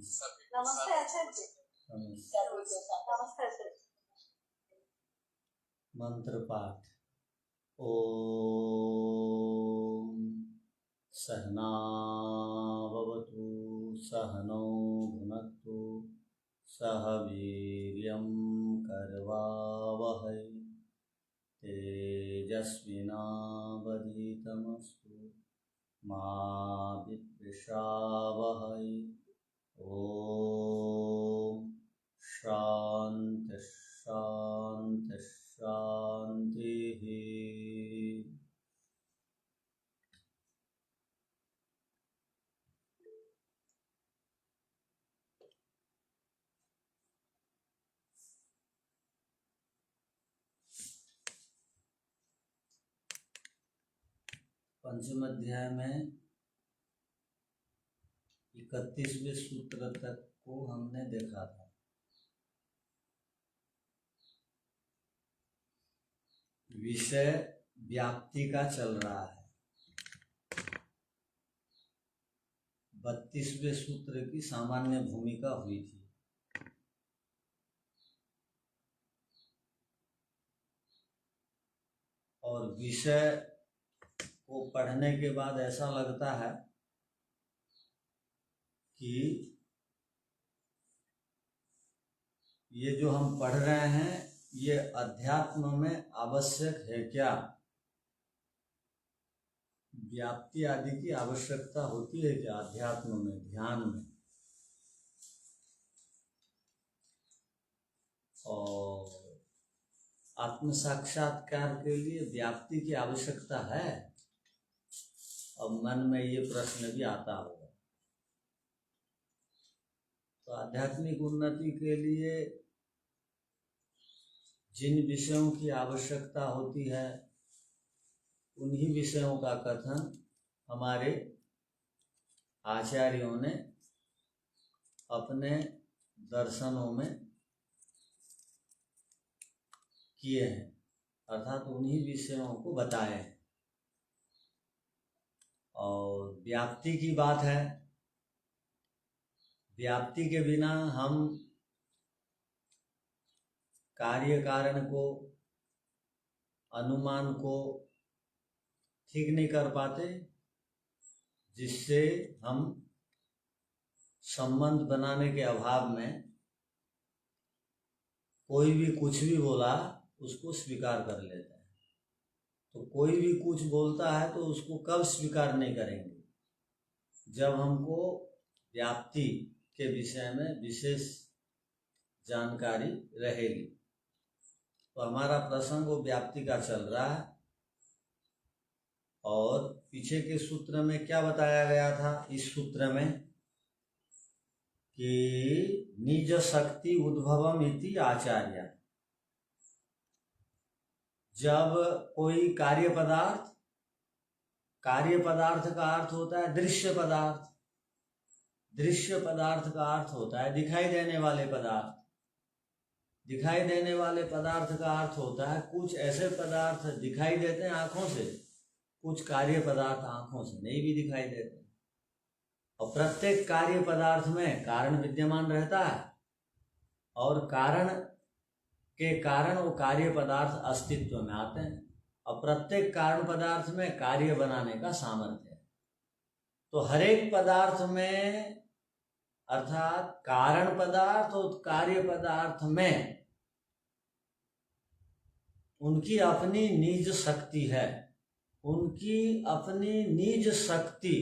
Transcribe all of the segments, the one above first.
नमस्ते आचार्य जी। नमस्ते आचार्य। मंत्र पाठ। ओम सहना भवतु सहनौ भुनक्तु सह वीर्यं करवावहै तेजस्विनावधीतमस्तु मा विद्विषावहै। ओम शांति शांति शांति। पंचम अध्याय में 31वें सूत्र तक को हमने देखा था। विषय व्याप्ति का चल रहा है। 32वें सूत्र की सामान्य भूमिका हुई थी। और विषय को पढ़ने के बाद ऐसा लगता है कि ये जो हम पढ़ रहे हैं ये अध्यात्म में आवश्यक है क्या? व्याप्ति आदि की आवश्यकता होती है क्या अध्यात्म में, ध्यान में? और आत्म साक्षात्कार के लिए व्याप्ति की आवश्यकता है? अब मन में ये प्रश्न भी आता होगा। तो आध्यात्मिक उन्नति के लिए जिन विषयों की आवश्यकता होती है उन्हीं विषयों का कथन हमारे आचार्यों ने अपने दर्शनों में किए हैं, अर्थात उन्हीं विषयों को बताए हैं। और व्याप्ति की बात है। व्याप्ति के बिना हम कार्य कारण को, अनुमान को ठीक नहीं कर पाते, जिससे हम संबंध बनाने के अभाव में कोई भी कुछ भी बोला उसको स्वीकार कर लेते हैं। तो कोई भी कुछ बोलता है तो उसको कब स्वीकार नहीं करेंगे? जब हमको व्याप्ति के विषय में विशेष जानकारी रहेगी। तो हमारा प्रसंग वो व्याप्ति का चल रहा है। और पीछे के सूत्र में क्या बताया गया था? इस सूत्र में कि निज शक्ति उद्भवम इति आचार्य। जब कोई कार्य पदार्थ का अर्थ होता है दृश्य पदार्थ, दृश्य पदार्थ का अर्थ होता है दिखाई देने वाले पदार्थ, दिखाई देने वाले पदार्थ का अर्थ होता है कुछ ऐसे पदार्थ दिखाई देते हैं आंखों से, कुछ कार्य पदार्थ आंखों से नहीं भी दिखाई देते। और प्रत्येक कार्य पदार्थ में कारण विद्यमान रहता है और कारण के कारण वो कार्य पदार्थ अस्तित्व में आते हैं। और प्रत्येक कारण पदार्थ में कार्य बनाने का सामर्थ्य है। तो हर एक पदार्थ में, अर्थात कारण पदार्थ और कार्य पदार्थ में उनकी अपनी निज शक्ति है। उनकी अपनी निज शक्ति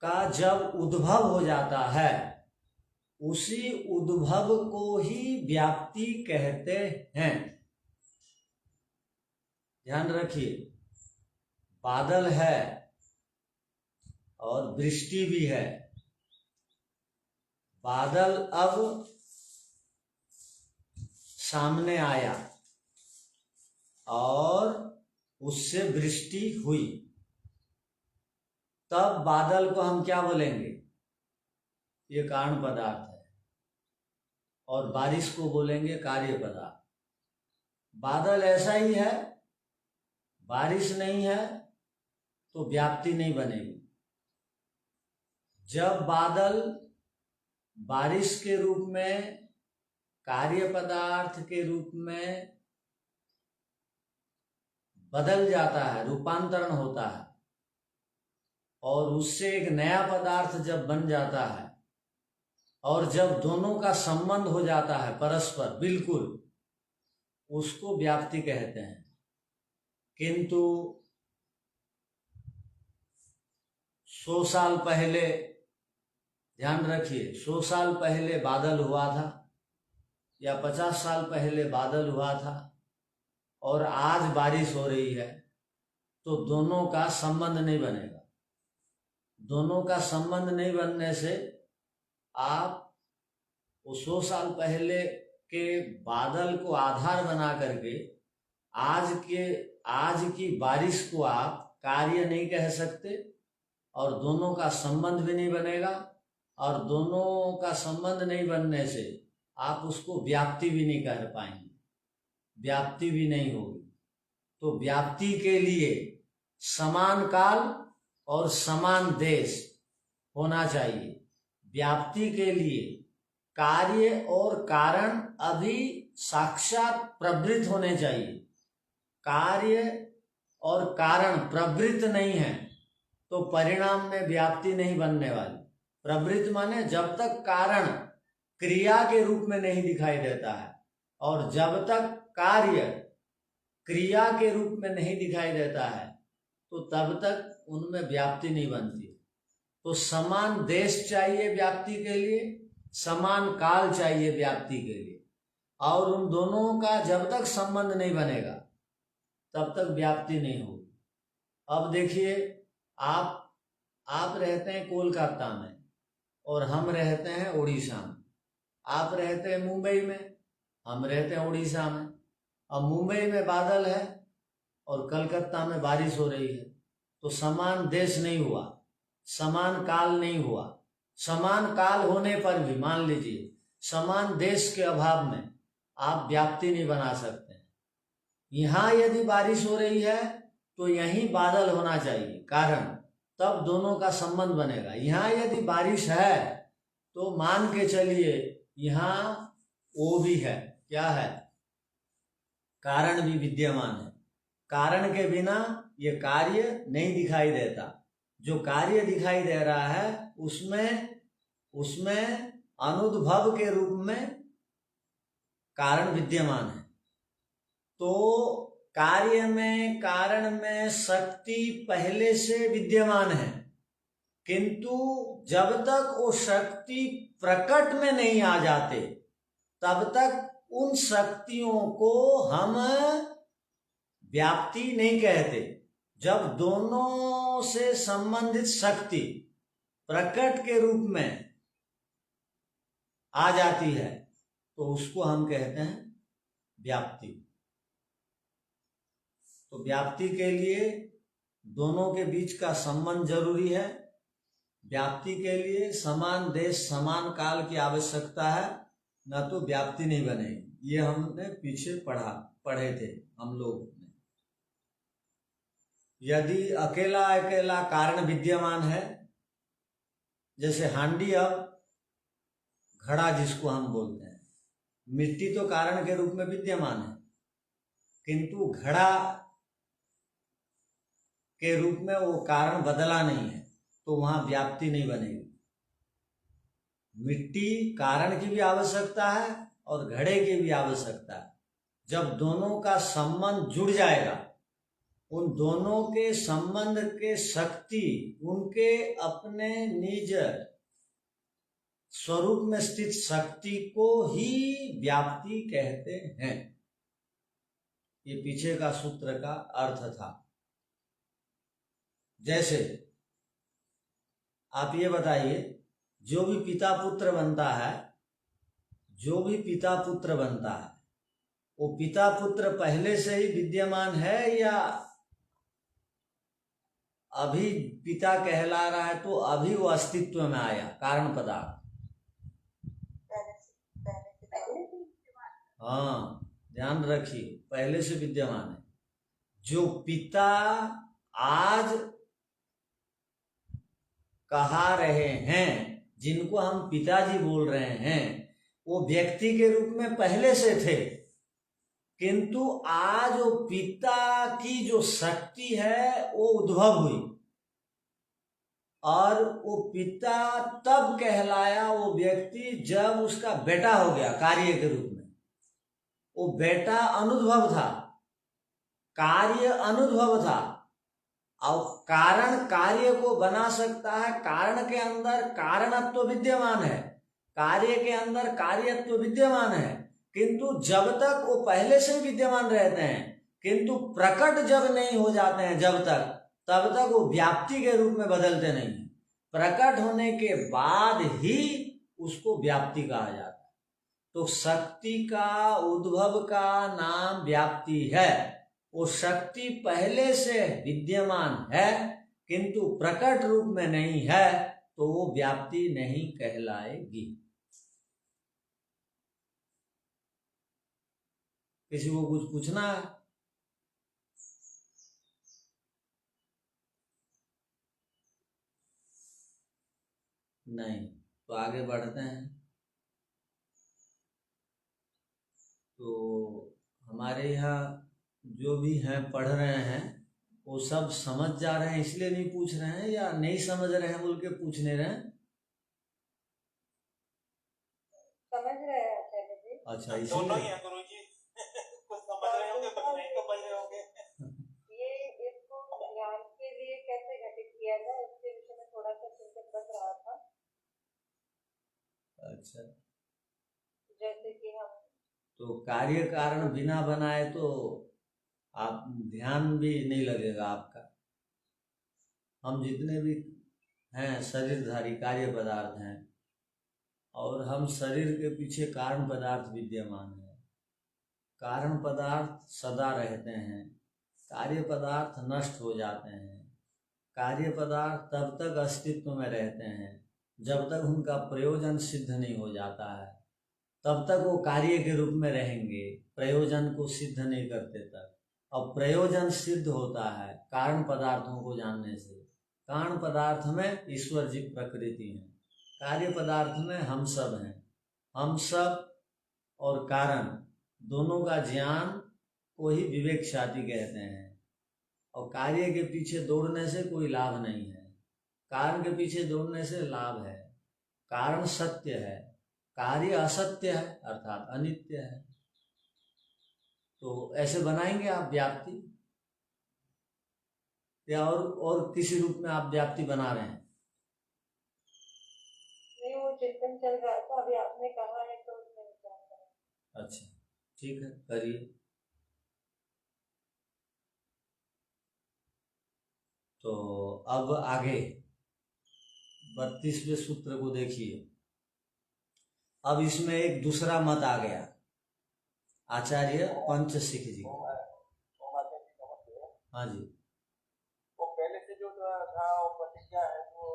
का जब उद्भव हो जाता है, उसी उद्भव को ही व्याप्ति कहते हैं। ध्यान रखिए, बादल है और वृष्टि भी है। बादल अब सामने आया और उससे वृष्टि हुई, तब बादल को हम क्या बोलेंगे? ये कारण पदार्थ है। और बारिश को बोलेंगे कार्य पदार्थ। बादल ऐसा ही है, बारिश नहीं है तो व्याप्ति नहीं बनेगी। जब बादल बारिश के रूप में, कार्य पदार्थ के रूप में बदल जाता है, रूपांतरण होता है, और उससे एक नया पदार्थ जब बन जाता है और जब दोनों का संबंध हो जाता है परस्पर बिल्कुल, उसको व्याप्ति कहते हैं। किंतु 100 साल पहले, ध्यान रखिए, 100 साल पहले बादल हुआ था या 50 साल पहले बादल हुआ था और आज बारिश हो रही है, तो दोनों का संबंध नहीं बनेगा। दोनों का संबंध नहीं बनने से आप वो 100 साल पहले के बादल को आधार बना करके आज की बारिश को आप कार्य नहीं कह सकते, और दोनों का संबंध भी नहीं बनेगा, और दोनों का संबंध नहीं बनने से आप उसको व्याप्ति भी नहीं कह पाएंगे, व्याप्ति भी नहीं होगी। तो व्याप्ति के लिए समान काल और समान देश होना चाहिए। व्याप्ति के लिए कार्य और कारण अभी साक्षात प्रवृत्त होने चाहिए। कार्य और कारण प्रवृत्त नहीं है तो परिणाम में व्याप्ति नहीं बनने वाली। प्रवृत्त माने जब तक कारण क्रिया के रूप में नहीं दिखाई देता है, और जब तक कार्य क्रिया के रूप में नहीं दिखाई देता है, तो तब तक उनमें व्याप्ति नहीं बनती। तो समान देश चाहिए व्याप्ति के लिए, समान काल चाहिए व्याप्ति के लिए, और उन दोनों का जब तक संबंध नहीं बनेगा तब तक व्याप्ति नहीं होगी। अब देखिए, आप रहते हैं कोलकाता में और हम रहते हैं उड़ीसा में। आप रहते हैं मुंबई में, हम रहते हैं उड़ीसा में। अब मुंबई में बादल है और कलकत्ता में बारिश हो रही है, तो समान देश नहीं हुआ, समान काल नहीं हुआ। समान काल होने पर भी मान लीजिए समान देश के अभाव में आप व्याप्ति नहीं बना सकते। यहाँ यदि बारिश हो रही है तो यहीं बादल होना चाहिए कारण, तब दोनों का संबंध बनेगा। यहाँ यदि बारिश है तो मान के चलिए यहाँ वो भी है, क्या है, कारण भी विद्यमान है। कारण के बिना ये कार्य नहीं दिखाई देता। जो कार्य दिखाई दे रहा है उसमें अनुद्भव के रूप में कारण विद्यमान है। तो कार्य में, कारण में शक्ति पहले से विद्यमान है, किंतु जब तक वो शक्ति प्रकट में नहीं आ जाते तब तक उन शक्तियों को हम व्याप्ति नहीं कहते। जब दोनों से संबंधित शक्ति प्रकट के रूप में आ जाती है तो उसको हम कहते हैं व्याप्ति। तो व्याप्ति के लिए दोनों के बीच का संबंध जरूरी है। व्याप्ति के लिए समान देश, समान काल की आवश्यकता है, न तो व्याप्ति नहीं बनेगी। ये हमने पीछे पढ़े थे हम लोग। यदि अकेला अकेला कारण विद्यमान है, जैसे हांडी, अब घड़ा जिसको हम बोलते हैं, मिट्टी तो कारण के रूप में विद्यमान है, किंतु घड़ा के रूप में वो कारण बदला नहीं है, तो वहां व्याप्ति नहीं बनेगी। मिट्टी कारण की भी आवश्यकता है और घड़े की भी आवश्यकता है। जब दोनों का संबंध जुड़ जाएगा, उन दोनों के संबंध के शक्ति उनके अपने निज स्वरूप में स्थित शक्ति को ही व्याप्ति कहते हैं। ये पीछे का सूत्र का अर्थ था। जैसे आप ये बताइए, जो भी पिता पुत्र बनता है, वो पिता पुत्र पहले से ही विद्यमान है या अभी पिता कहला रहा है तो अभी वो अस्तित्व में आया कारण पदार्थ? हाँ, ध्यान रखिए, पहले से विद्यमान है। जो पिता आज कहा रहे हैं, जिनको हम पिताजी बोल रहे हैं वो व्यक्ति के रूप में पहले से थे, किंतु आज वो पिता की जो शक्ति है वो उद्भव हुई और वो पिता तब कहलाया वो व्यक्ति जब उसका बेटा हो गया कार्य के रूप में। वो बेटा अनुद्भव था, कार्य अनुद्भव था, और कारण कार्य को बना सकता है। कारण के अंदर कारणत्व विद्यमान है, कार्य के अंदर कार्यत्व विद्यमान है, किंतु जब तक वो पहले से विद्यमान रहते हैं, किंतु प्रकट जब नहीं हो जाते हैं जब तक, तब तक वो व्याप्ति के रूप में बदलते नहीं। प्रकट होने के बाद ही उसको व्याप्ति कहा जाता है। तो शक्ति का उद्भव का नाम व्याप्ति है। वो शक्ति पहले से विद्यमान है किंतु प्रकट रूप में नहीं है, तो वो व्याप्ति नहीं कहलाएगी। किसी को कुछ पूछना है? नहीं, तो आगे बढ़ते हैं। तो हमारे यहाँ जो भी हैं पढ़ रहे हैं वो सब समझ जा रहे हैं, इसलिए नहीं पूछ रहे हैं, या नहीं समझ रहे हैं बोल के पूछ नहीं रहे हैं? समझ रहे हैं आचार्य जी। अच्छा, दोनों ही इसलिए हैं गुरुजी। कुछ समझ रहे होंगे, कुछ नहीं समझ रहे होंगे। ये इसको ज्ञान के लिए कैसे घटित किया जाए उसके विषय में थोड़ा सा चिंतन बच रहा था। अच्छा, जैसे कि हम तो कार्य कारण बिना बनाए तो आप ध्यान भी नहीं लगेगा आपका। हम जितने भी हैं शरीरधारी कार्य पदार्थ हैं, और हम शरीर के पीछे कारण पदार्थ विद्यमान है। कारण पदार्थ सदा रहते हैं, कार्य पदार्थ नष्ट हो जाते हैं। कार्य पदार्थ तब तक अस्तित्व में रहते हैं जब तक उनका प्रयोजन सिद्ध नहीं हो जाता है, तब तक वो कार्य के रूप में रहेंगे, प्रयोजन को सिद्ध नहीं करते तक। अब प्रयोजन सिद्ध होता है कारण पदार्थों को जानने से। कारण पदार्थ में ईश्वर जी प्रकृति है, कार्य पदार्थ में हम सब हैं। हम सब और कारण दोनों का ज्ञान को ही विवेक ख्याति कहते हैं। और कार्य के पीछे दौड़ने से कोई लाभ नहीं है, कारण के पीछे दौड़ने से लाभ है। कारण सत्य है, कार्य असत्य है अर्थात अनित्य है। तो ऐसे बनाएंगे आप व्याप्ति, या और किसी रूप में आप व्याप्ति बना रहे हैं? नहीं, वो चिंतन चल रहा था, अभी आपने कहा है तो उसमें विचार करें। अच्छा, ठीक है, करिए। तो अब आगे 32वें सूत्र को देखिए। अब इसमें एक दूसरा मत आ गया, आचार्य पंचसिख जी। हाँ जी, वो पहले से जो था वो प्रतिज्ञा है, वो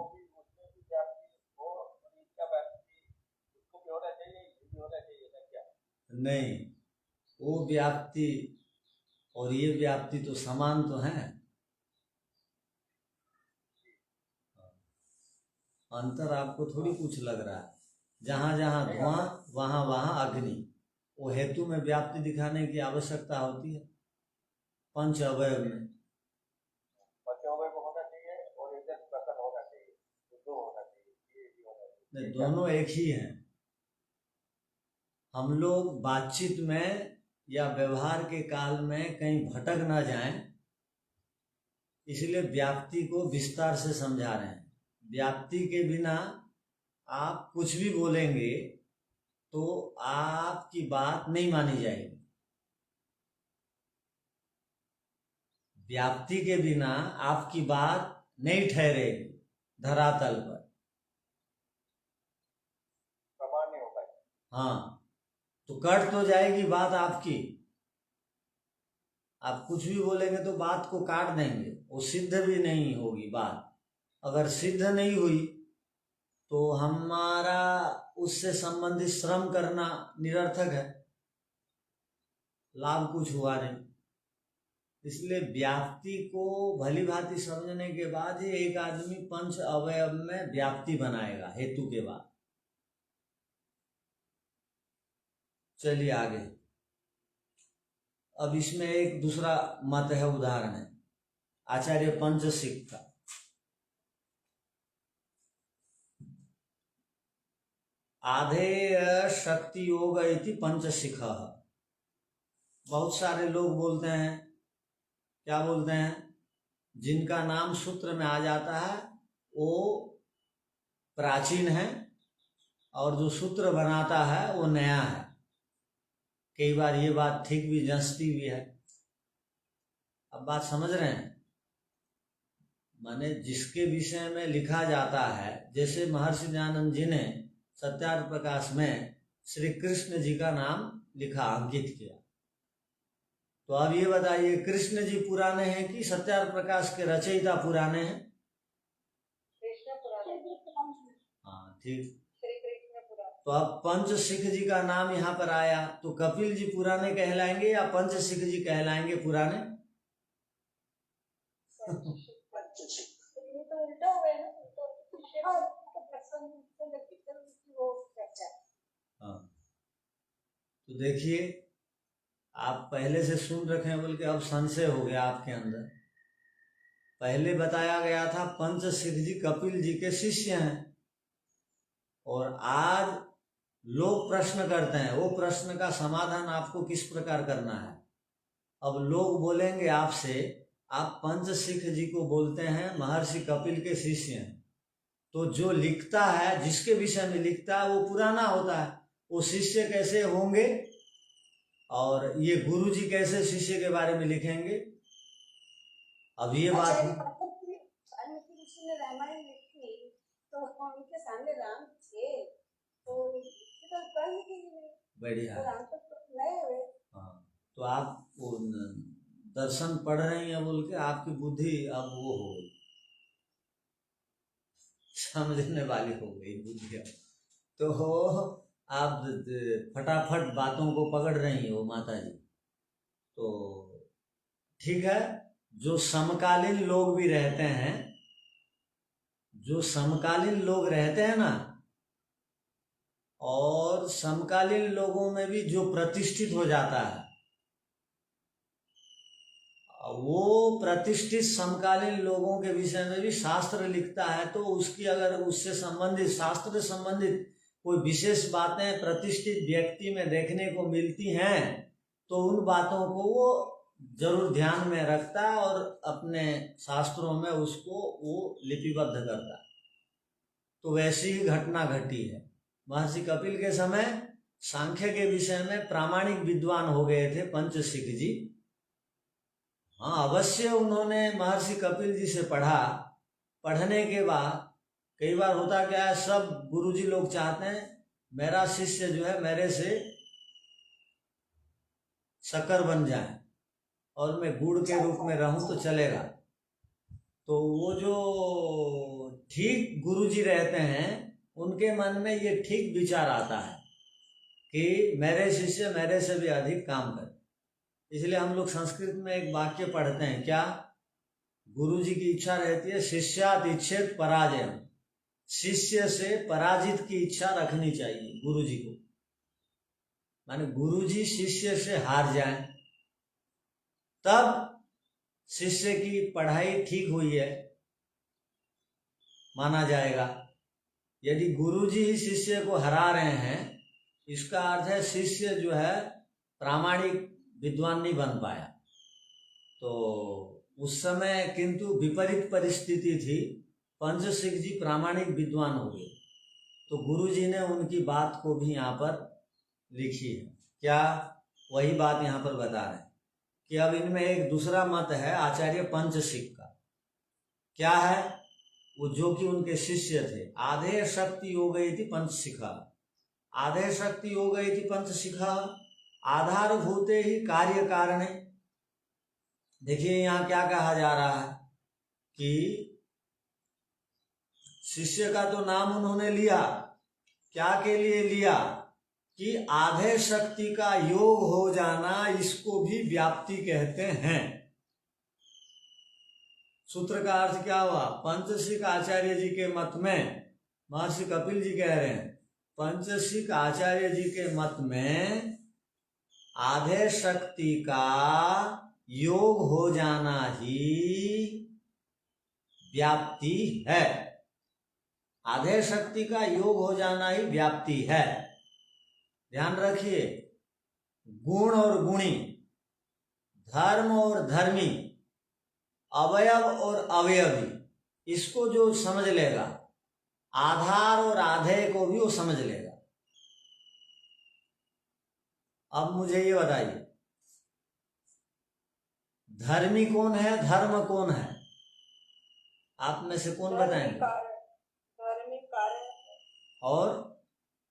भी उसमें भी व्याप्ति हो, इसका व्याप्ति उसको भी होना चाहिए, ये भी होना चाहिए ना क्या? नहीं, वो व्याप्ति और ये व्याप्ति तो समान तो हैं। अंतर आपको थोड़ी कुछ लग रहा है। जहाँ जहाँ धुआं वहाँ वहाँ अग्नि, वो हेतु में व्याप्ति दिखाने की आवश्यकता होती है। पंच अवयव में होना चाहिए और इधर प्रकट होना चाहिए, दो होना चाहिए, ये भी होना चाहिए। नहीं, दोनों एक ही हैं। हम लोग बातचीत में या व्यवहार के काल में कहीं भटक ना जाएं, इसलिए व्याप्ति को विस्तार से समझा रहे हैं। व्याप्ति के बिना आप कुछ भी बोलेंगे तो आपकी बात नहीं मानी जाएगी। व्याप्ति के बिना आपकी बात नहीं ठहरेगी धरातल पर, प्रमाण नहीं हो पाएगा। हाँ, तो कट तो जाएगी बात आपकी। आप कुछ भी बोलेंगे तो बात को काट देंगे, वो सिद्ध भी नहीं होगी बात। अगर सिद्ध नहीं हुई तो हमारा उससे संबंधित श्रम करना निरर्थक है, लाभ कुछ हुआ नहीं। इसलिए व्याप्ति को भली भांति समझने के बाद ही एक आदमी पंच अवयव में व्याप्ति बनाएगा हेतु के बाद। चलिए आगे। अब इसमें एक दूसरा मत है, उदाहरण है आचार्य पंचशिख का। आधेय शक्ति योग इति पंचशिख। बहुत सारे लोग बोलते हैं, क्या बोलते हैं, जिनका नाम सूत्र में आ जाता है वो प्राचीन है और जो सूत्र बनाता है वो नया है। कई बार ये बात ठीक भी जंचती भी है। अब बात समझ रहे हैं, माने जिसके विषय में लिखा जाता है, जैसे महर्षि दयानंद जी ने सत्यार्थ प्रकाश में श्री कृष्ण जी का नाम लिखा, अंकित किया। तो अब ये बताइए, कृष्ण जी पुराने हैं कि सत्यार्थ प्रकाश के रचयिता पुराने हैं? कृष्ण पुराने। हाँ ठीक। श्री कृष्ण पुराने। तो अब पंचशिख जी का नाम यहाँ पर आया, तो कपिल जी पुराने कहलाएंगे या पंचशिख जी कहलाएंगे पुराने? ये तो उल्टा हो गया ना, तो शिष्य को प्रसन्न से लेकर वो चर्चा। हाँ, तो देखिए आप पहले से सुन रखे हैं, बल्कि अब संशय हो गया आपके अंदर। पहले बताया गया था पंचशिख जी कपिल जी के शिष्य हैं, और आज लोग प्रश्न करते हैं, वो प्रश्न का समाधान आपको किस प्रकार करना है। अब लोग बोलेंगे आपसे, आप पंचशिख जी को बोलते हैं महर्षि कपिल के शिष्य हैं, तो जो लिखता है, जिसके विषय में लिखता है वो पुराना होता है, वो शिष्य कैसे होंगे, और ये गुरु जी कैसे शिष्य के बारे में लिखेंगे? अब ये बात है, रामायण लिखी तो उनके सामने राम थे, तो बढ़िया। राम तो नए हुए। हाँ, तो आप वो दर्शन पढ़ रही हैं बोल के आपकी बुद्धि अब वो हो गई, समझने वाली हो गई बुद्धि। तो आप फटाफट बातों को पकड़ रही हो माता जी। तो ठीक है, जो समकालीन लोग भी रहते हैं, जो समकालीन लोग रहते हैं ना, और समकालीन लोगों में भी जो प्रतिष्ठित हो जाता है, वो प्रतिष्ठित समकालीन लोगों के विषय में भी शास्त्र लिखता है, तो उसकी अगर उससे संबंधित, शास्त्र से संबंधित कोई विशेष बातें प्रतिष्ठित व्यक्ति में देखने को मिलती हैं, तो उन बातों को वो जरूर ध्यान में रखता है और अपने शास्त्रों में उसको वो लिपिबद्ध करता है। तो वैसी ही घटना घटी है। महर्षि कपिल के समय सांख्य के विषय में प्रामाणिक विद्वान हो गए थे पंचशिख जी। हाँ, अवश्य उन्होंने महर्षि कपिल जी से पढ़ा। पढ़ने के बाद कई बार होता क्या है, सब गुरुजी लोग चाहते हैं मेरा शिष्य जो है मेरे से शक्कर बन जाए और मैं गुड़ के रूप में रहूं तो चलेगा। तो वो जो ठीक गुरुजी रहते हैं, उनके मन में ये ठीक विचार आता है कि मेरे शिष्य मेरे से भी अधिक काम करे। इसलिए हम लोग संस्कृत में एक वाक्य पढ़ते हैं, क्या? गुरुजी की इच्छा रहती है शिष्यात इच्छेत पराजयम, शिष्य से पराजित की इच्छा रखनी चाहिए गुरुजी को। माने गुरुजी शिष्य से हार जाए तब शिष्य की पढ़ाई ठीक हुई है माना जाएगा। यदि गुरुजी ही शिष्य को हरा रहे हैं, इसका अर्थ है शिष्य जो है प्रामाणिक विद्वान नहीं बन पाया। तो उस समय किंतु विपरीत परिस्थिति थी, पंचशिख जी प्रामाणिक विद्वान हो गए, तो गुरुजी ने उनकी बात को भी यहाँ पर लिखी है। क्या? वही बात यहाँ पर बता रहे हैं कि अब इनमें एक दूसरा मत है आचार्य पंचशिख का। क्या है वो? जो कि उनके शिष्य थे। आधे शक्ति योग इति पंचशिखा, आधे शक्ति योग इति पंचशिखा आधारभूते ही कार्य कारणे। देखिए यहाँ क्या कहा जा रहा है कि शिष्य का तो नाम उन्होंने लिया, क्या के लिए लिया? कि आधे शक्ति का योग हो जाना, इसको भी व्याप्ति कहते हैं। सूत्र का अर्थ क्या हुआ? पंचशिक आचार्य जी के मत में, महर्षि कपिल जी कह रहे हैं, पंचशिक आचार्य जी के मत में आधे शक्ति का योग हो जाना ही व्याप्ति है। आधे शक्ति का योग हो जाना ही व्याप्ति है। ध्यान रखिए, गुण और गुणी, धर्म और धर्मी, अवयव और अवयवी, इसको जो समझ लेगा, आधार और आधे को भी वो समझ लेगा। अब मुझे ये बताइए, धर्मी कौन है, धर्म कौन है? आप में से कौन बताएंगे? धर्मी कारण और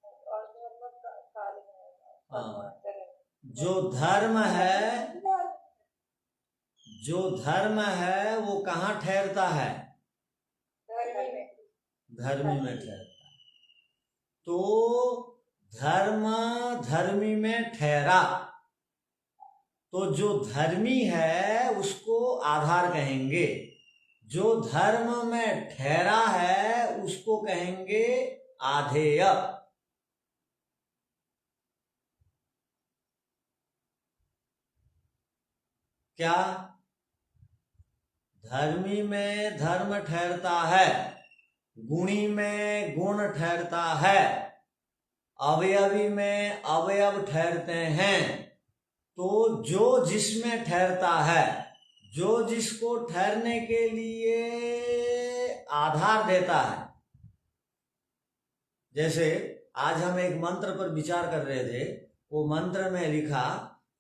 धर्म कारण है। हाँ, जो धर्म है वो कहाँ ठहरता है? धर्मी में ठहरता है। तो धर्म धर्मी में ठहरा, तो जो धर्मी है उसको आधार कहेंगे, जो धर्म में ठहरा है उसको कहेंगे आधेय। क्या? धर्मी में धर्म ठहरता है, गुणी में गुण ठहरता है, अवयवी में अवयव ठहरते हैं। तो जो जिसमें ठहरता है, जो जिसको ठहरने के लिए आधार देता है। जैसे आज हम एक मंत्र पर विचार कर रहे थे, वो मंत्र में लिखा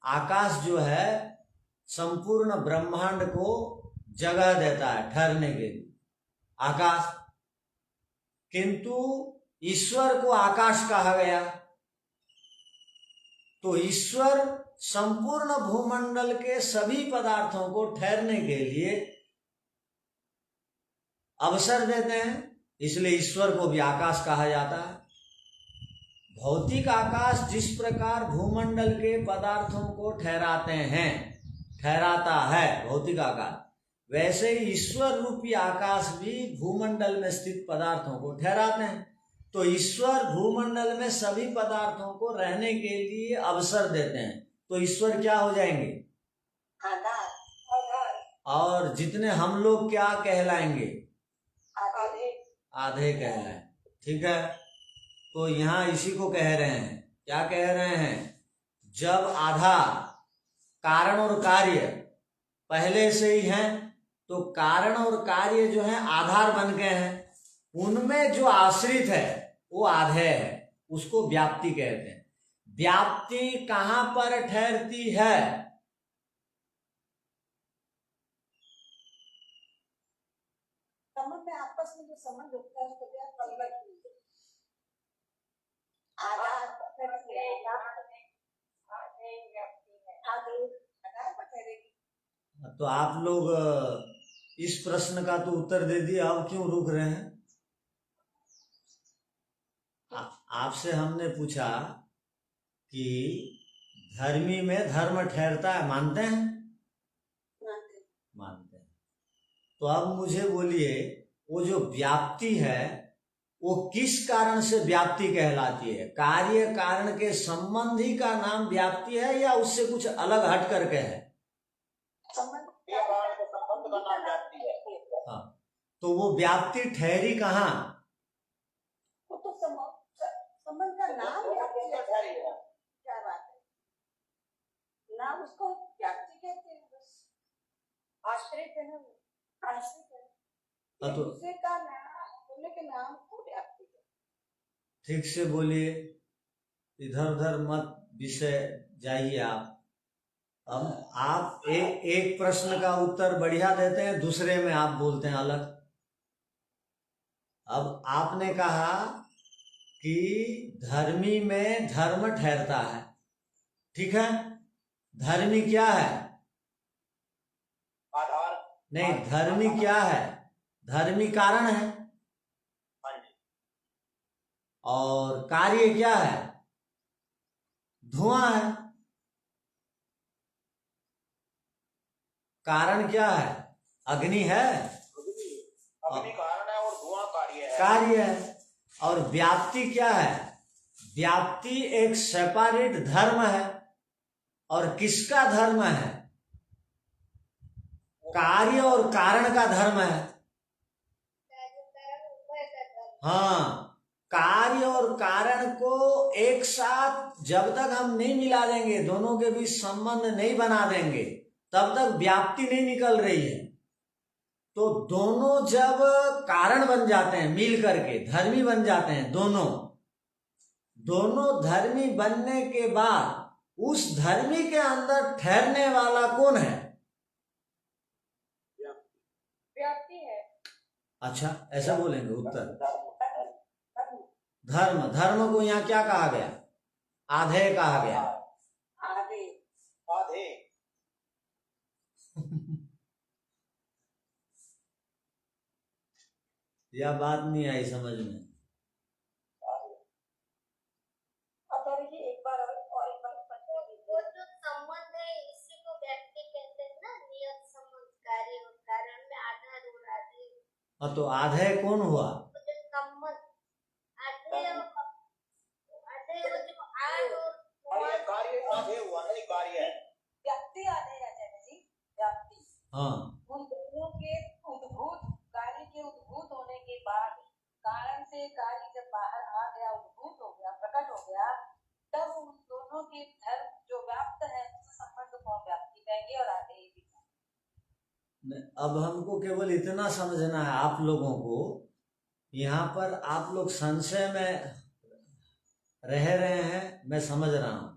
आकाश जो है संपूर्ण ब्रह्मांड को जगह देता है ठहरने के लिए, आकाश। किंतु ईश्वर को आकाश कहा गया, तो ईश्वर संपूर्ण भूमंडल के सभी पदार्थों को ठहरने के लिए अवसर देते हैं, इसलिए ईश्वर को भी आकाश कहा जाता है। भौतिक आकाश जिस प्रकार भूमंडल के पदार्थों को ठहराता है भौतिक आकाश, वैसे ही ईश्वर रूपी आकाश भी भूमंडल में स्थित पदार्थों को ठहराते हैं। तो ईश्वर भूमंडल में सभी पदार्थों को रहने के लिए अवसर देते हैं, तो ईश्वर क्या हो जाएंगे? आधार। और जितने हम लोग क्या कहलाएंगे? आधे कहलाएं। ठीक है, तो यहाँ इसी को कह रहे हैं, क्या कह रहे हैं? जब आधार, कारण और कार्य पहले से ही हैं, तो कारण और कार्य जो है आधार बन गए हैं, उनमें जो आश्रित है वो आधेय है, उसको व्याप्ति कहते हैं। व्याप्ति कहां पर ठहरती है? समझ में, आपस में जो समझ होता है उसको क्या संगत आधार तो आप लोग इस प्रश्न का तो उत्तर दे दिए, अब क्यों रुक रहे हैं? आपसे हमने पूछा कि धर्मी में धर्म ठहरता है, मानते हैं? मानते हैं। तो अब मुझे बोलिए, वो जो व्याप्ति है वो किस कारण से व्याप्ति कहलाती है? कार्य कारण के संबंधी का नाम व्याप्ति है या उससे कुछ अलग हट करके है? हाँ, तो वो व्याप्ति ठहरी कहाँ? वो तो संबंध का नाम व्याप्ति है। क्या बात है, नाम उसको व्याप्ति कहते हैं, बस आश्रित है ना, आश्रित है। तो दूसरे का नाम बोलने के नाम को व्याप्ति है। ठीक से बोलिए, इधर उधर मत विषय जाइए आप। अब आप एक प्रश्न का उत्तर बढ़िया देते हैं, दूसरे में आप बोलते हैं अलग। अब आपने कहा कि धर्मी में धर्म ठहरता है, ठीक है। धर्मी क्या है? आधार नहीं, धर्मी क्या है? धर्मी कारण है, और कार्य क्या है? धुआं है। कारण क्या है? अग्नि है, अग्नि कारण है और धुआं कार्य है। कार्य है। और व्याप्ति क्या है? व्याप्ति एक सेपरेट धर्म है। और किसका धर्म है? कार्य और कारण का धर्म है। हाँ, कार्य और कारण को एक साथ जब तक हम नहीं मिला देंगे, दोनों के बीच संबंध नहीं बना देंगे, तब तक व्याप्ति नहीं निकल रही है। तो दोनों जब कारण बन जाते हैं, मिल करके धर्मी बन जाते हैं, दोनों धर्मी बनने के बाद उस धर्मी के अंदर ठहरने वाला कौन है? व्याप्ति है। अच्छा, ऐसा बोलेंगे उत्तर। धर्म, धर्म को यहाँ क्या कहा गया? आधेय कहा गया। आधे आधे यह बात नहीं आई समझ में। अगर ये एक बार और एक बार पढ़ने दीजिए। वो जो संबंध है इसी को व्यक्ति कहते हैं ना, नियत संबंध, कार्य और कारण में आधार और आधेय। हाँ, तो आधेय कौन हुआ? वो जो संबंध आधेय वो जो आध और कार्य आधे हुआ नहीं, कार्य है। व्याप्ति आधे है जी, व्याप्ति। हाँ, उन दोनों के उद्भूत, कार्य के उद्भूत होने के बाद कारण से कार्य जब बाहर आ गया, उद्भूत हो गया, प्रकट हो गया, तब उन दोनों के धर्म जो व्याप्त है उस संबंध को व्याप्ति कहेंगे और आधे भी। अब हमको केवल इतना समझना है, आप लोगों को यहाँ पर आप लोग संशय में रह रहे हैं, मैं समझ रहा हूं।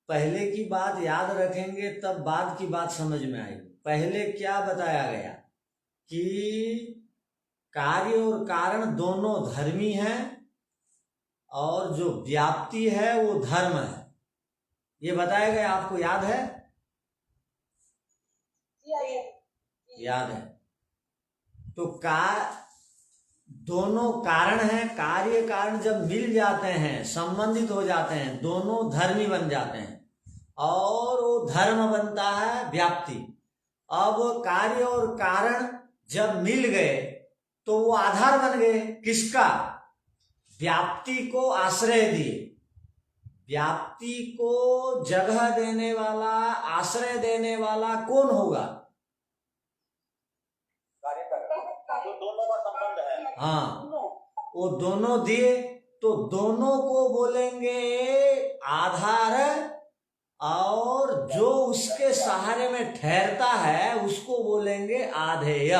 पहले की बात याद रखेंगे तब बाद की बात समझ में आएगी। पहले क्या बताया गया कि कार्य और कारण दोनों धर्मी हैं और जो व्याप्ति है वो धर्म है, ये बताया गया। आपको याद है? याद है। तो दोनों कारण हैं, कार्य कारण जब मिल जाते हैं, संबंधित हो जाते हैं, दोनों धर्मी बन जाते हैं और वो धर्म बनता है व्याप्ति। अब कार्य और कारण जब मिल गए तो वो आधार बन गए। किसका? व्याप्ति को आश्रय दिए। व्याप्ति को जगह देने वाला, आश्रय देने वाला कौन होगा? कार्य कर जो दोनों का संबंध है। हाँ, वो दोनों दिए तो दोनों को बोलेंगे आधार, और जो उसके सहारे में ठहरता है उसको बोलेंगे आधेय।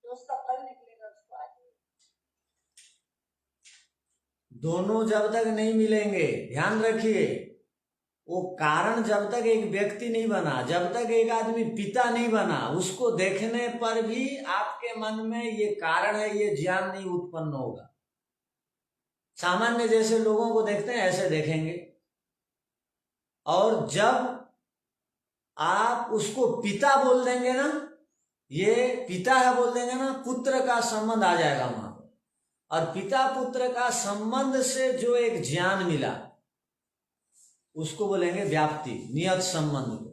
तो उसका फल निकलेगा उसको आधेय। दोनों जब तक नहीं मिलेंगे, ध्यान रखिए, वो कारण जब तक एक व्यक्ति नहीं बना, जब तक एक आदमी पिता नहीं बना, उसको देखने पर भी आपके मन में ये कारण है ये ज्ञान नहीं उत्पन्न होगा। सामान्य जैसे लोगों को देखते हैं ऐसे देखेंगे। और जब आप उसको पिता बोल देंगे ना, ये पिता है बोल देंगे ना, पुत्र का संबंध आ जाएगा वहां पर। और पिता पुत्र का संबंध से जो एक ज्ञान मिला उसको बोलेंगे व्याप्ति, नियत संबंध को।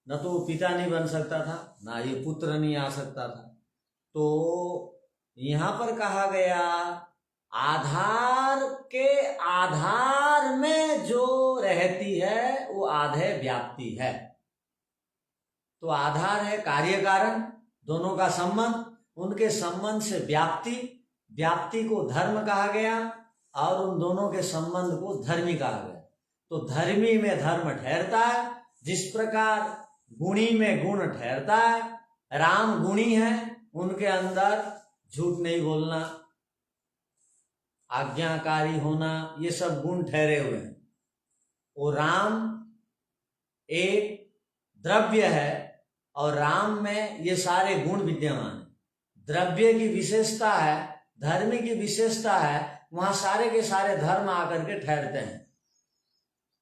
न तो वो पिता नहीं बन सकता था, ना ये पुत्र नहीं आ सकता था। तो यहां पर कहा गया आधार के आधार में जो रहती है वो आधेय व्याप्ति है। तो आधार है कार्य कारण, दोनों का संबंध, उनके संबंध से व्याप्ति, व्याप्ति को धर्म कहा गया और उन दोनों के संबंध को धर्मी कहा गया। तो धर्मी में धर्म ठहरता है, जिस प्रकार गुणी में गुण ठहरता है। राम गुणी है, उनके अंदर झूठ नहीं बोलना, आज्ञाकारी होना, ये सब गुण ठहरे हुए हैं। वो राम एक द्रव्य है और राम में ये सारे गुण विद्यमान है। द्रव्य की विशेषता है, धर्म की विशेषता है, वहां सारे के सारे धर्म आकर के ठहरते हैं।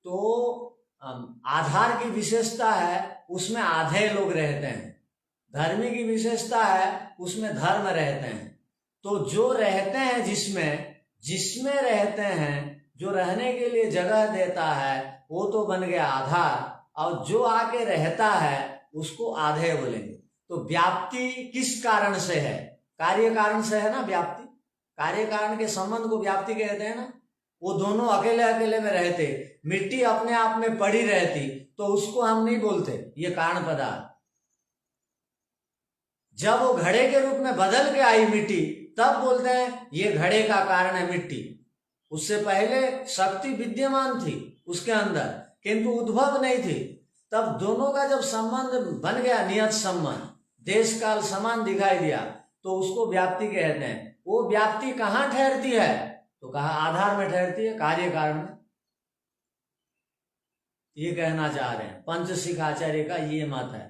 तो आधार की विशेषता है, उसमें आधे लोग रहते हैं। धर्म की विशेषता है, उसमें धर्म रहते हैं। तो जो रहते हैं जिसमें रहते हैं, जो रहने के लिए जगह देता है, वो तो बन गया आधार। और जो आके रहता है उसको आधेय बोलेंगे। तो व्याप्ति किस कारण से है? कार्य कारण से है ना व्याप्ति। कार्य कारण के संबंध को व्याप्ति कहते हैं ना। वो दोनों अकेले अकेले में रहते, मिट्टी अपने आप में पड़ी रहती तो उसको हम नहीं बोलते ये कारण पदार्थ। जब वो घड़े के रूप में बदल के आई मिट्टी तब बोलते हैं ये घड़े का कारण है मिट्टी। उससे पहले शक्ति विद्यमान थी उसके अंदर किंतु उद्भव नहीं थी। तब दोनों का जब संबंध बन गया, नियत संबंध, देश काल समान दिखाई दिया, तो उसको व्याप्ति कहते हैं। वो व्याप्ति कहाँ ठहरती है? तो कहा आधार में ठहरती है, कार्य कारण में। ये कहना चाह रहे हैं, पंचशिख आचार्य का ये मत है।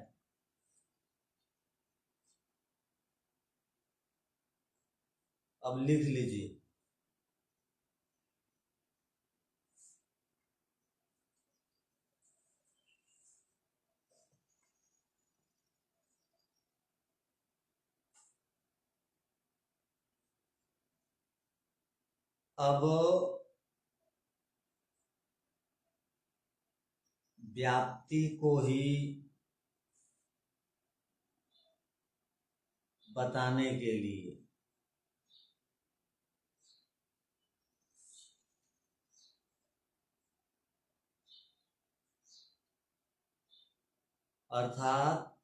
अब लिख लीजिए। अब व्याप्ति को ही बताने के लिए अर्थात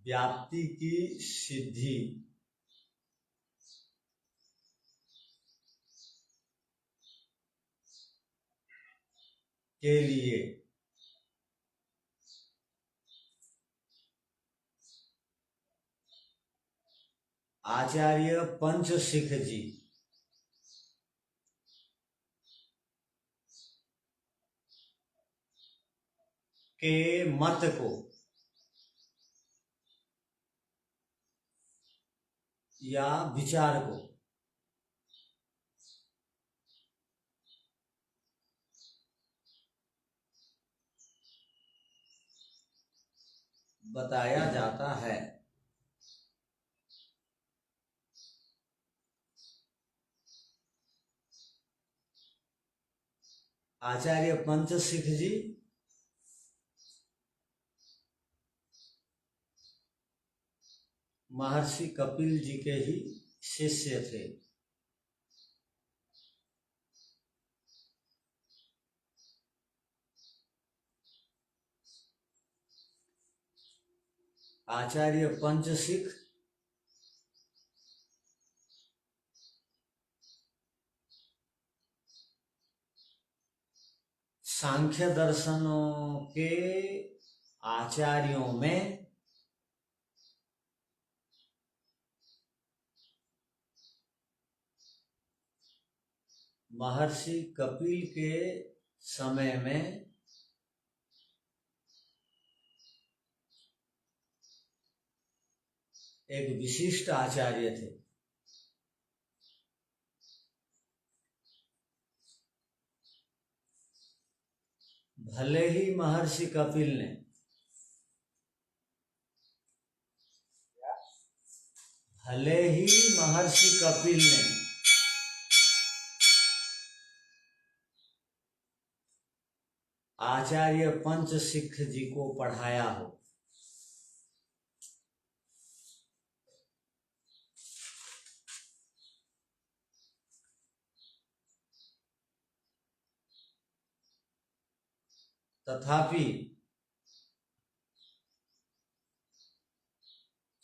व्याप्ति की सिद्धि के लिए आचार्य पंचशिख जी के मत को या विचार को बताया जाता है। आचार्य पंचशिख जी महर्षि कपिल जी के ही शिष्य थे। आचार्य पंचशिख सांख्य दर्शनों के आचार्यों में महर्षि कपिल के समय में एक विशिष्ट आचार्य थे। भले ही महर्षि कपिल ने आचार्य पंचशिख जी को पढ़ाया हो, तथापि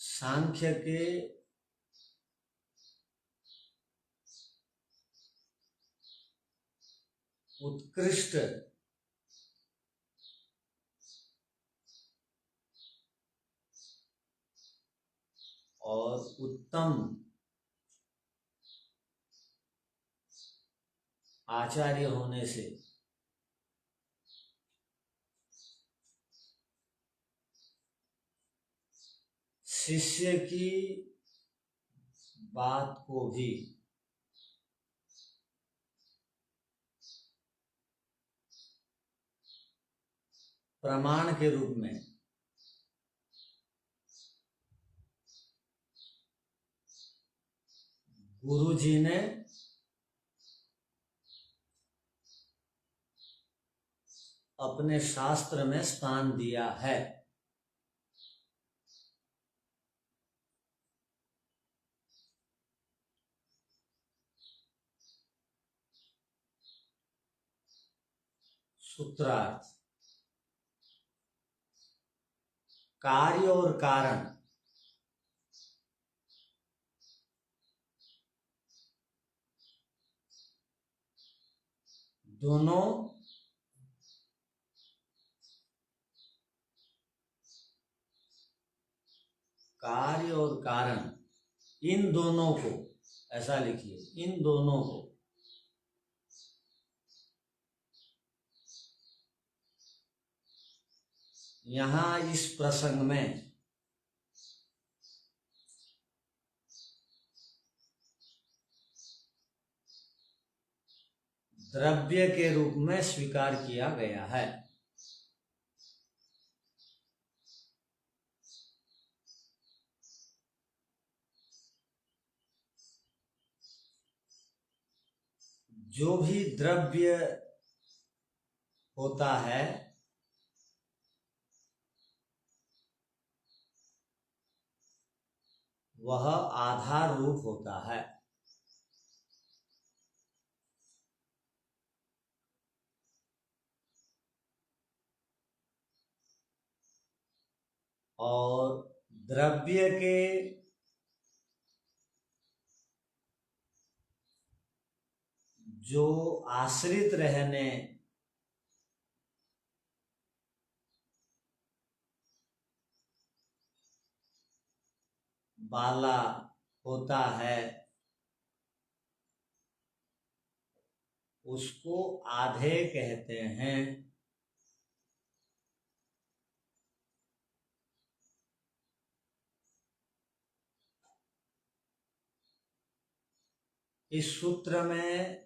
सांख्य के उत्कृष्ट और उत्तम आचार्य होने से शिष्य की बात को भी प्रमाण के रूप में गुरु जी ने अपने शास्त्र में स्थान दिया है। सूत्रार्थ। कार्य और कारण दोनों कार्य और कारण, इन दोनों को, ऐसा लिखिए, इन दोनों को यहां इस प्रसंग में द्रव्य के रूप में स्वीकार किया गया है। जो भी द्रव्य होता है वह आधार रूप होता है। और द्रव्य के जो आश्रित रहने वाला होता है उसको आधेय कहते हैं। इस सूत्र में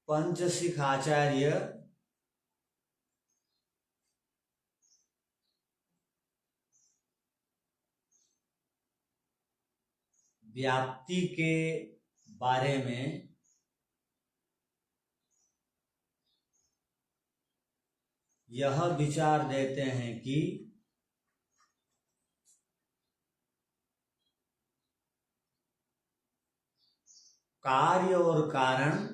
पंचशिखाचार्य व्याप्ति के बारे में यह विचार देते हैं कि कार्य और कारण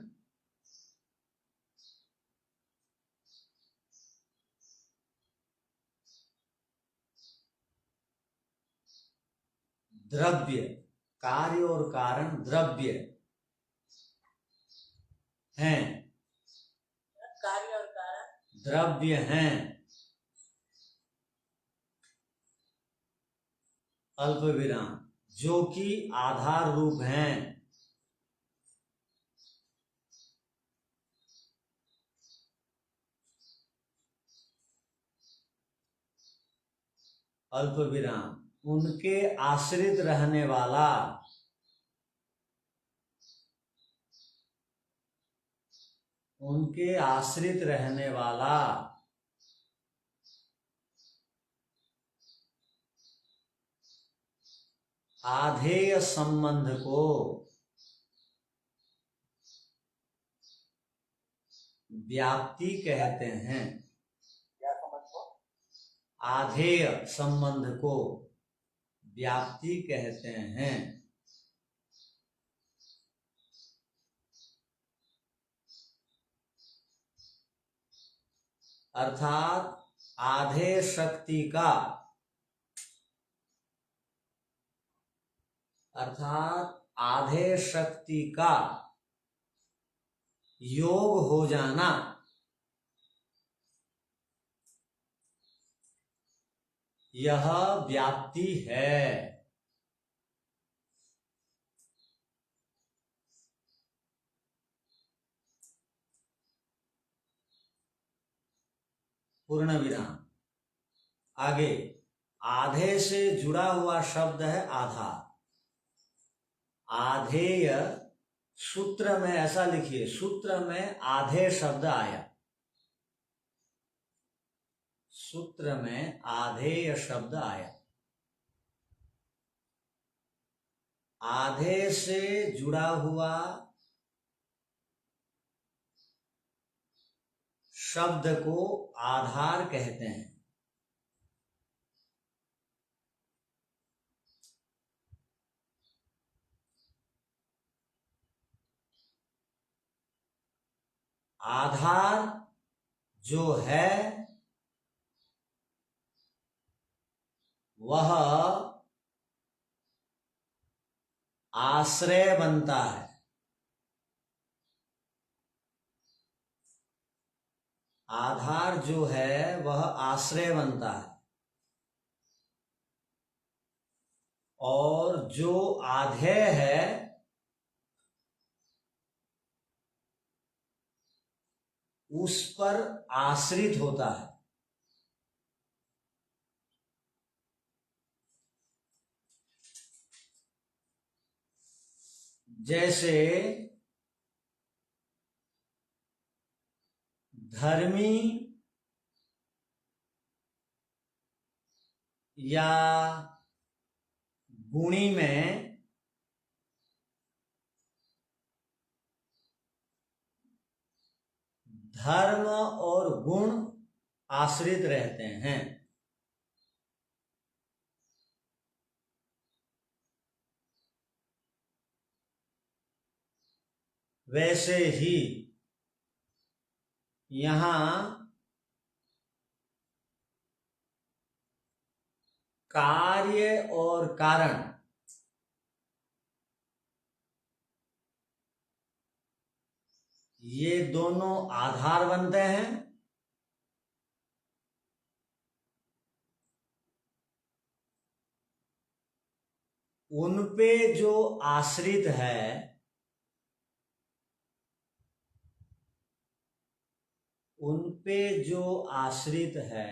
द्रव्य, कार्य और कारण द्रव्य हैं, कार्य और कारण द्रव्य हैं, अल्प विराम, जो कि आधार रूप हैं। अल्प विराम, उनके आश्रित रहने वाला, उनके आश्रित रहने वाला आधेय संबंध को व्याप्ति कहते हैं। क्या समझ को? आधेय संबंध को व्याप्ति कहते हैं। अर्थात आधेय शक्ति का, अर्थात आधेय शक्ति का योग हो जाना, यह व्याप्ति है। पूर्ण विराम। आगे आधे से जुड़ा हुआ शब्द है आधा। आधेय, सूत्र में ऐसा लिखिए, सूत्र में आधे शब्द आया, सूत्र में आधेय शब्द आया। आधे से जुड़ा हुआ शब्द को आधार कहते हैं। आधार जो है वह आश्रय बनता है। आधार जो है वह आश्रय बनता है, और जो आधेय है उस पर आश्रित होता है। जैसे धर्मी या गुणी में धर्म और गुण आश्रित रहते हैं, वैसे ही यहाँ कार्य और कारण ये दोनों आधार बनते हैं। उन पे जो आश्रित है उन पे जो आश्रित है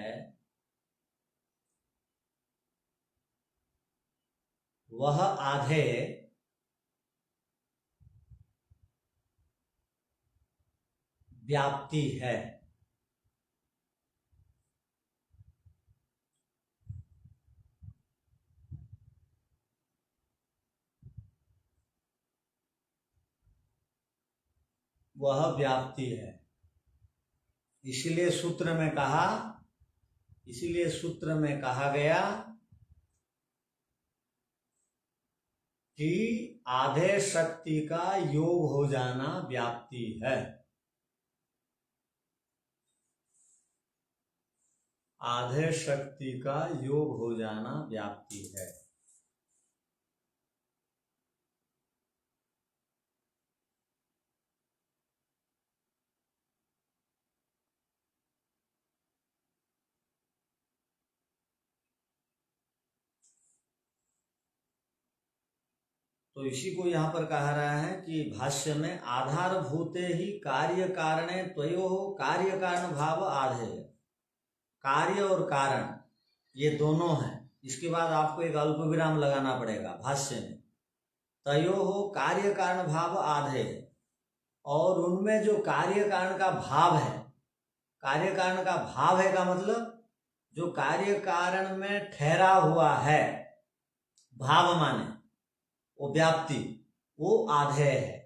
वह आधेय व्याप्ति है। वह व्याप्ति है। इसीलिए सूत्र में कहा गया कि आधे शक्ति का योग हो जाना व्याप्ति है। आधे शक्ति का योग हो जाना व्याप्ति है। तो इसी को यहाँ पर कहा रहा है कि भाष्य में आधारभूते ही कार्य कारणे त्वयोः कार्य कारण भाव आधेय। कार्य और कारण ये दोनों हैं। इसके बाद आपको एक अल्प विराम लगाना पड़ेगा भाष्य में। तयोः कार्य कारण भाव आधेय, और उनमें जो कार्य कारण का भाव है, कार्य कारण का भाव है का मतलब जो कार्य कारण में ठहरा हुआ है, भाव माने वो व्याप्ति, वो आधेय है।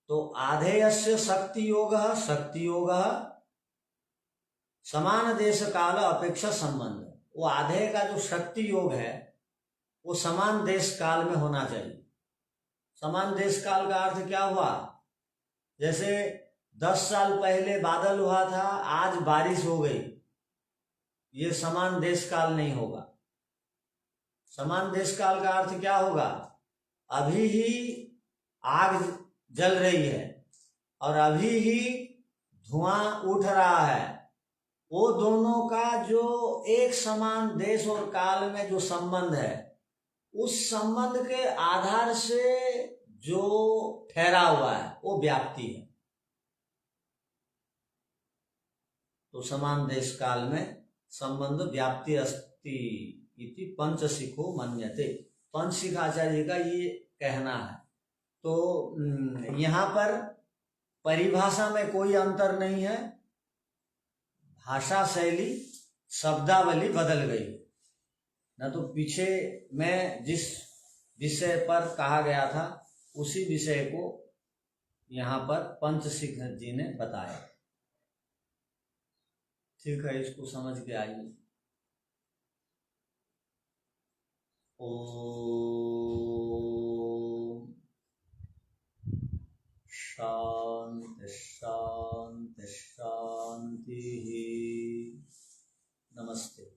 तो आधेयस्य शक्ति योग समान देश काल अपेक्षा संबंध। वो आधेय का जो शक्ति योग है वो समान देश काल में होना चाहिए। समान देश काल का अर्थ क्या हुआ? जैसे 10 साल पहले बादल हुआ था, आज बारिश हो गई, ये समान देश काल नहीं होगा। समान देश काल का अर्थ क्या होगा? अभी ही आग जल रही है और अभी ही धुआं उठ रहा है, वो दोनों का जो एक समान देश और काल में जो संबंध है, उस संबंध के आधार से जो ठहरा हुआ है वो व्याप्ति है। तो समान देश काल में संबंध व्याप्ति अस्ति इति पंचशिखो मन्यते। पंचशिख आचार्य का ये कहना है। तो यहाँ पर परिभाषा में कोई अंतर नहीं है, भाषा शैली शब्दावली बदल गई ना। तो पीछे में जिस विषय पर कहा गया था उसी विषय को यहाँ पर पंचशिख जी ने बताया। ठीक है, इसको समझ के आइए। ओम शांति शांति शांति। नमस्ते।